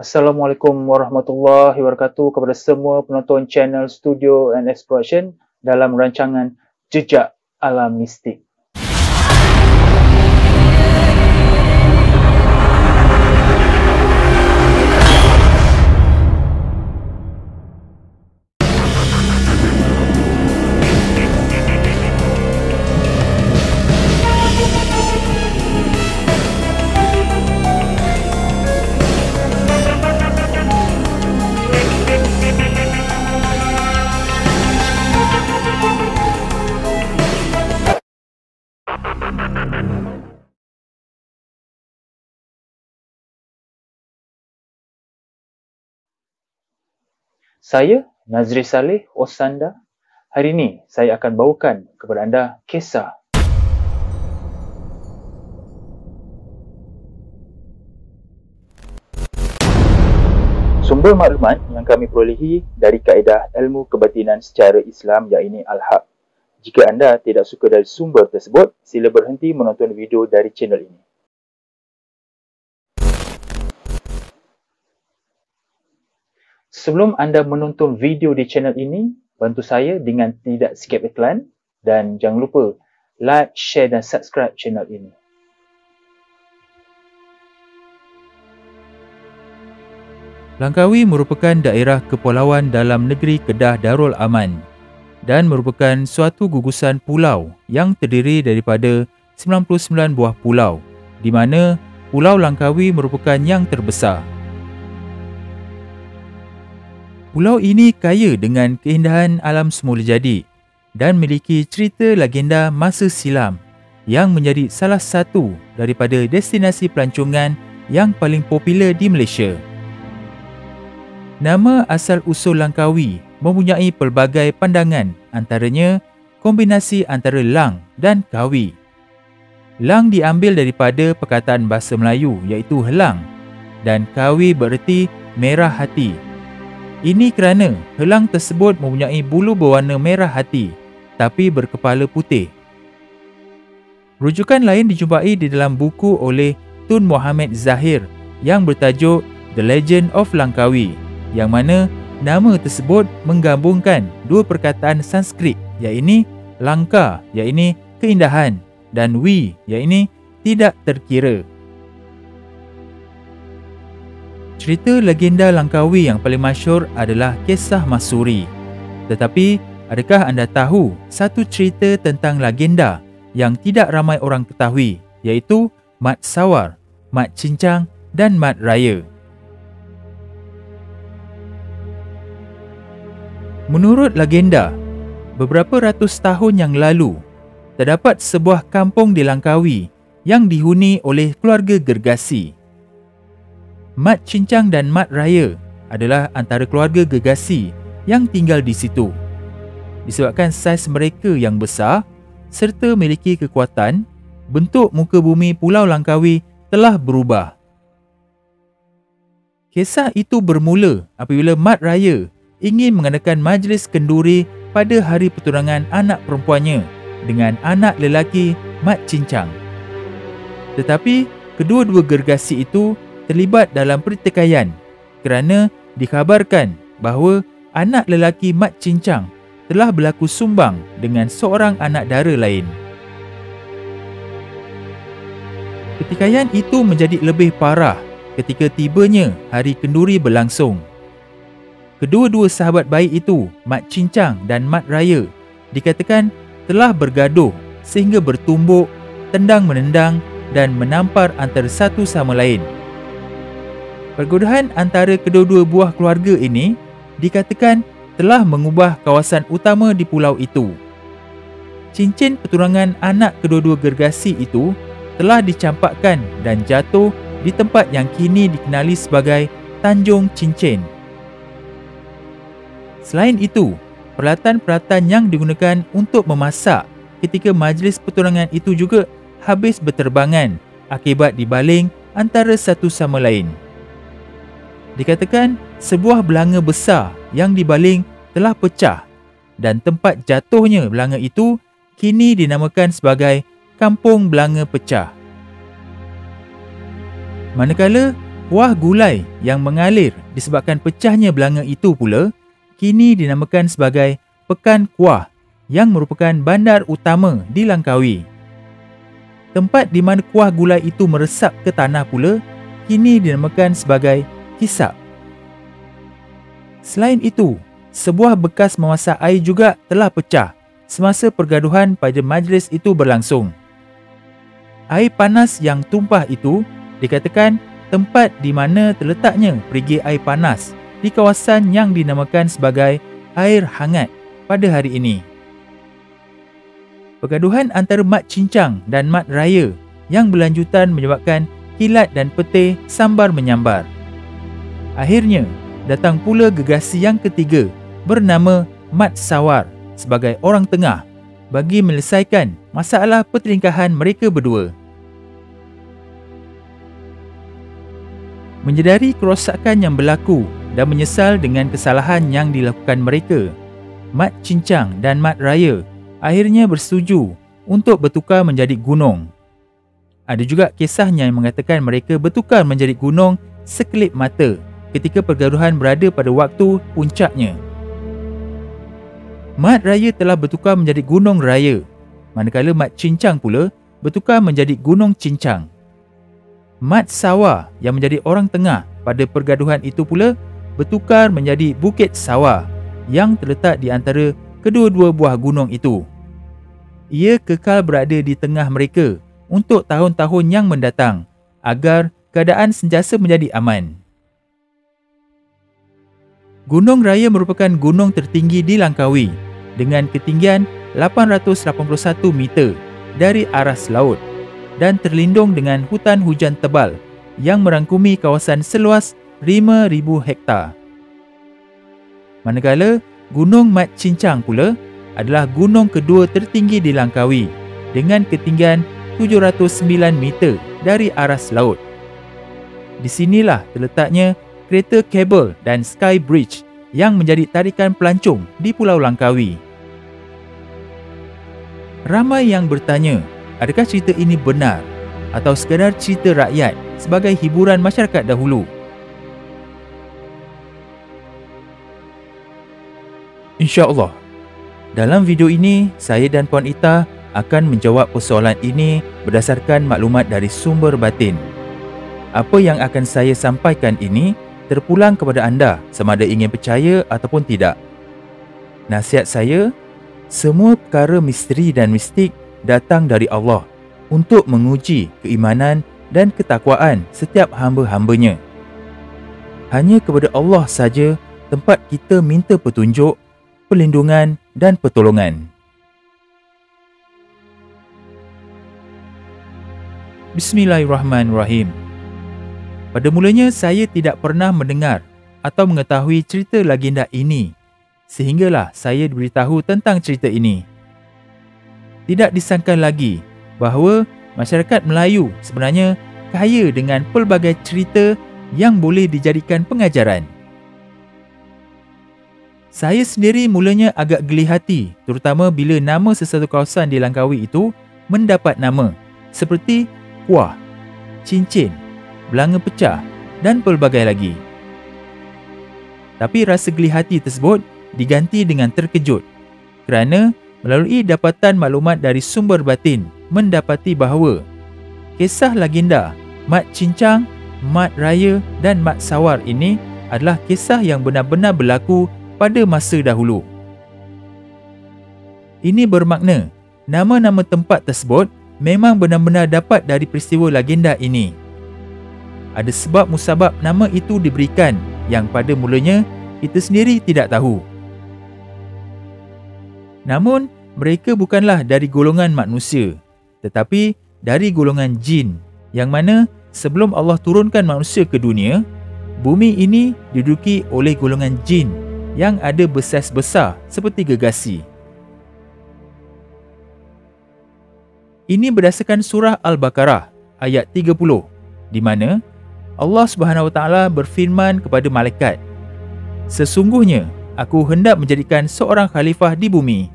Assalamualaikum warahmatullahi wabarakatuh kepada semua penonton channel Studio and Exploration dalam rancangan Jejak Alam Mistik. Saya, Nazri Saleh Osanda. Hari ini saya akan bawakan kepada anda kisah sumber maklumat yang kami perolehi dari kaedah ilmu kebatinan secara Islam iaitu Al-Haq. Jika anda tidak suka dari sumber tersebut, sila berhenti menonton video dari channel ini. Sebelum anda menonton video di channel ini, bantu saya dengan tidak skip iklan dan jangan lupa like, share dan subscribe channel ini. Langkawi merupakan daerah kepulauan dalam negeri Kedah Darul Aman dan merupakan suatu gugusan pulau yang terdiri daripada 99 buah pulau, di mana Pulau Langkawi merupakan yang terbesar. Pulau ini kaya dengan keindahan alam semula jadi dan memiliki cerita legenda masa silam yang menjadi salah satu daripada destinasi pelancongan yang paling popular di Malaysia. Nama asal-usul Langkawi mempunyai pelbagai pandangan, antaranya kombinasi antara lang dan kawi. Lang diambil daripada perkataan bahasa Melayu iaitu helang dan kawi bererti merah hati. Ini kerana helang tersebut mempunyai bulu berwarna merah hati tapi berkepala putih. Rujukan lain dijumpai di dalam buku oleh Tun Muhammad Zahir yang bertajuk The Legend of Langkawi, yang mana nama tersebut menggabungkan dua perkataan Sanskrit iaitu langka iaitu keindahan dan wi iaitu tidak terkira. Cerita legenda Langkawi yang paling masyhur adalah Kisah Masuri. Tetapi, adakah anda tahu satu cerita tentang legenda yang tidak ramai orang ketahui, iaitu Mat Sawar, Mat Cincang dan Mat Raya? Menurut legenda, beberapa ratus tahun yang lalu, terdapat sebuah kampung di Langkawi yang dihuni oleh keluarga gergasi. Mat Cincang dan Mat Raya adalah antara keluarga gergasi yang tinggal di situ. Disebabkan saiz mereka yang besar serta memiliki kekuatan, bentuk muka bumi Pulau Langkawi telah berubah. Kisah itu bermula apabila Mat Raya ingin mengadakan majlis kenduri pada hari pertunangan anak perempuannya dengan anak lelaki Mat Cincang. Tetapi kedua-dua gergasi itu terlibat dalam pertikaian kerana dikhabarkan bahawa anak lelaki Mat Cincang telah berlaku sumbang dengan seorang anak dara lain. Pertikaian itu menjadi lebih parah ketika tibanya hari kenduri berlangsung. Kedua-dua sahabat baik itu, Mat Cincang dan Mat Raya, dikatakan telah bergaduh sehingga bertumbuk, tendang-menendang dan menampar antara satu sama lain. Pergodohan antara kedua-dua buah keluarga ini dikatakan telah mengubah kawasan utama di pulau itu. Cincin pertunangan anak kedua-dua gergasi itu telah dicampakkan dan jatuh di tempat yang kini dikenali sebagai Tanjung Cincin. Selain itu, peralatan-peralatan yang digunakan untuk memasak ketika majlis pertunangan itu juga habis berterbangan akibat dibaling antara satu sama lain. Dikatakan sebuah belanga besar yang dibaling telah pecah dan tempat jatuhnya belanga itu kini dinamakan sebagai Kampung Belanga Pecah. Manakala Kuah gulai yang mengalir disebabkan pecahnya belanga itu pula kini dinamakan sebagai Pekan Kuah yang merupakan bandar utama di Langkawi. Tempat di mana kuah gulai itu meresap ke tanah pula kini dinamakan sebagai Hisap. Selain itu, sebuah bekas memasak air juga telah pecah semasa pergaduhan pada majlis itu berlangsung. Air panas yang tumpah itu dikatakan tempat di mana terletaknya perigi air panas di kawasan yang dinamakan sebagai air hangat pada hari ini. Pergaduhan antara Mat Cincang dan Mat Raya yang berlanjutan menyebabkan kilat dan petir sambar menyambar. Akhirnya, datang pula gegasi yang ketiga bernama Mat Sawar sebagai orang tengah bagi menyelesaikan masalah pertelingkahan mereka berdua. Menyedari kerosakan yang berlaku dan menyesal dengan kesalahan yang dilakukan mereka, Mat Cincang dan Mat Raya akhirnya bersetuju untuk bertukar menjadi gunung. Ada juga kisahnya yang mengatakan mereka bertukar menjadi gunung sekelip mata ketika pergaduhan berada pada waktu puncaknya. Mat Raya telah bertukar menjadi Gunung Raya, manakala Mat Cincang pula bertukar menjadi Gunung Cincang. Mat Sawar yang menjadi orang tengah pada pergaduhan itu pula bertukar menjadi Bukit Sawar yang terletak di antara kedua-dua buah gunung itu. Ia kekal berada di tengah mereka untuk tahun-tahun yang mendatang agar keadaan sentiasa menjadi aman. Gunung Raya merupakan gunung tertinggi di Langkawi dengan ketinggian 881 meter dari aras laut dan terlindung dengan hutan hujan tebal yang merangkumi kawasan seluas 5,000 hektar. Manakala Gunung Mat Cincang pula adalah gunung kedua tertinggi di Langkawi dengan ketinggian 709 meter dari aras laut. Di sinilah terletaknya kereta kabel dan Sky Bridge yang menjadi tarikan pelancong di Pulau Langkawi. Ramai yang bertanya, adakah cerita ini benar atau sekadar cerita rakyat sebagai hiburan masyarakat dahulu? InsyaAllah, dalam video ini saya dan Puan Ita akan menjawab persoalan ini berdasarkan maklumat dari sumber batin. Apa yang akan saya sampaikan ini terpulang kepada anda sama ada ingin percaya ataupun tidak. Nasihat saya, semua perkara misteri dan mistik datang dari Allah untuk menguji keimanan dan ketakwaan setiap hamba-hambanya. Hanya kepada Allah saja tempat kita minta petunjuk, perlindungan dan pertolongan. Bismillahirrahmanirrahim. Pada mulanya saya tidak pernah mendengar atau mengetahui cerita legenda ini sehinggalah saya diberitahu tentang cerita ini. Tidak disangka lagi bahawa masyarakat Melayu sebenarnya kaya dengan pelbagai cerita yang boleh dijadikan pengajaran. Saya sendiri mulanya agak geli hati terutama bila nama sesuatu kawasan di Langkawi itu mendapat nama seperti kuah, cincin, belanga pecah dan pelbagai lagi. Tapi rasa geli hati tersebut diganti dengan terkejut kerana melalui dapatan maklumat dari sumber batin mendapati bahawa kisah legenda Mat Cincang, Mat Raya dan Mat Sawar ini adalah kisah yang benar-benar berlaku pada masa dahulu. Ini bermakna nama-nama tempat tersebut memang benar-benar dapat dari peristiwa legenda ini. Ada sebab musabab nama itu diberikan yang pada mulanya kita sendiri tidak tahu. Namun, mereka bukanlah dari golongan manusia, tetapi dari golongan jin, yang mana sebelum Allah turunkan manusia ke dunia, bumi ini diduduki oleh golongan jin yang ada bersaiz besar seperti gegasi. Ini berdasarkan surah Al-Baqarah ayat 30, di mana Allah Subhanahu Wa Taala berfirman kepada malaikat, "Sesungguhnya aku hendak menjadikan seorang khalifah di bumi."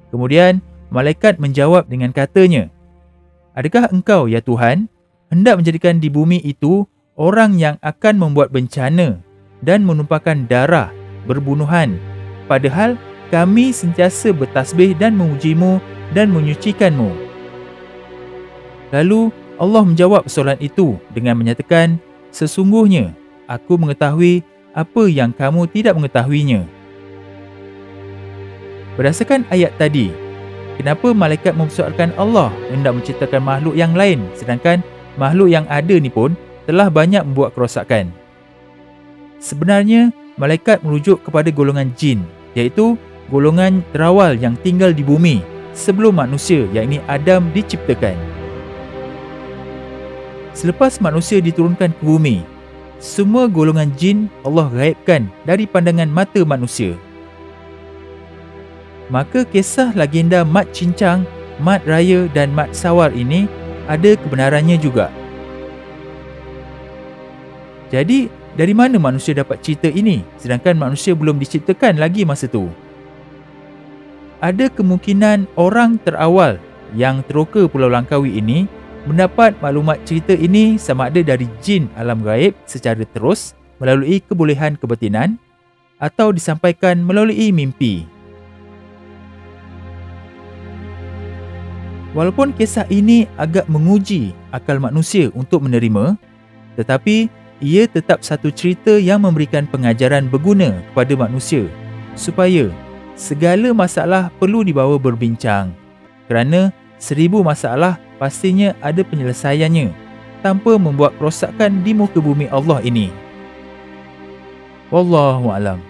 Kemudian malaikat menjawab dengan katanya, "Adakah engkau, ya Tuhan, hendak menjadikan di bumi itu orang yang akan membuat bencana dan menumpahkan darah, berbunuhan, padahal kami sentiasa bertasbih dan memujimu dan menyucikanmu. Lalu Allah menjawab soalan itu dengan menyatakan, sesungguhnya aku mengetahui apa yang kamu tidak mengetahuinya. Berdasarkan ayat tadi, kenapa malaikat mempersoalkan Allah hendak menciptakan makhluk yang lain sedangkan makhluk yang ada ni pun telah banyak membuat kerosakan? Sebenarnya, malaikat merujuk kepada golongan jin, iaitu golongan terawal yang tinggal di bumi sebelum manusia, yakni Adam, diciptakan. Selepas manusia diturunkan ke bumi, semua golongan jin Allah gaibkan dari pandangan mata manusia. Maka kisah legenda Mat Cincang, Mat Raya dan Mat Sawar ini ada kebenarannya juga. Jadi, dari mana manusia dapat cerita ini sedangkan manusia belum diciptakan lagi masa tu? Ada kemungkinan orang terawal yang teroka Pulau Langkawi ini mendapat maklumat cerita ini sama ada dari jin alam gaib secara terus melalui kebolehan kebatinan atau disampaikan melalui mimpi. Walaupun kisah ini agak menguji akal manusia untuk menerima, tetapi ia tetap satu cerita yang memberikan pengajaran berguna kepada manusia supaya segala masalah perlu dibawa berbincang, kerana 1000 masalah pastinya ada penyelesaiannya tanpa membuat kerosakan di muka bumi Allah ini. Wallahu a'lam.